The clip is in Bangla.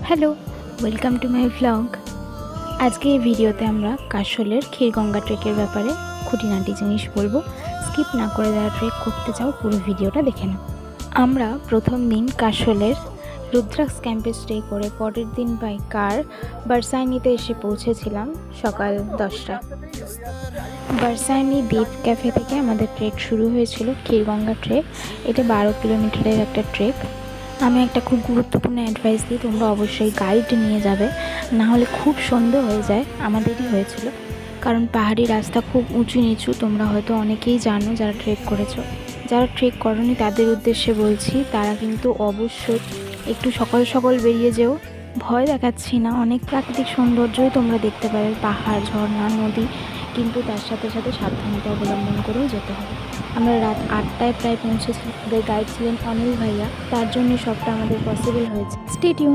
Hello, welcome to my vlog. আজকে এই ভিডিওতে আমরা কাশলের ক্ষীরগঙ্গা ট্রেকের ব্যাপারে খুঁটিনাটি জিনিস বলবো। স্কিপ না করে যারা ট্রেক করতে চাও পুরো ভিডিওটা দেখে নাও। আমরা প্রথম দিন কাশলের রুদ্রাক্ষ ক্যাম্পে স্টে করে পরের দিন বাই কার বারসাইনিতে এসে পৌঁছেছিলাম সকাল 10টায়। বারসাইনি দ্বীপ ক্যাফে থেকে আমাদের ট্রেক শুরু হয়েছিল ক্ষীরগঙ্গা ট্রেক। এটা 12 কিলোমিটারের একটা ট্রেক। আমি একটা খুব গুরুত্বপূর্ণ অ্যাডভাইস দিই, তোমরা অবশ্যই গাইড নিয়ে যাবে, না হলে খুব সন্দেহ হয়ে যায়। আমাদেরই হয়েছিল, কারণ পাহাড়ি রাস্তা খুব উঁচু নিচু। তোমরা হয়তো অনেকেই জানো যারা ট্রেক করেছো। যারা ট্রেক করনি তাদের উদ্দেশ্যে বলছি, তারা কিন্তু অবশ্যই একটু সকাল সকাল বেরিয়ে যেও। ভয় দেখাচ্ছি না, অনেক প্রাকৃতিক সৌন্দর্যই তোমরা দেখতে পাবে, পাহাড়, ঝর্ণা, নদী, কিন্তু তার সাথে সাথে সাবধানতা অবলম্বন করেও যেতে হবে। আমরা রাত 8টায় প্রায় পৌঁছেছি। আমাদের গাইড ছিলেন অনিল ভাইয়া, তার জন্য সবটা আমাদের পসিবল হয়েছে। Stay tune.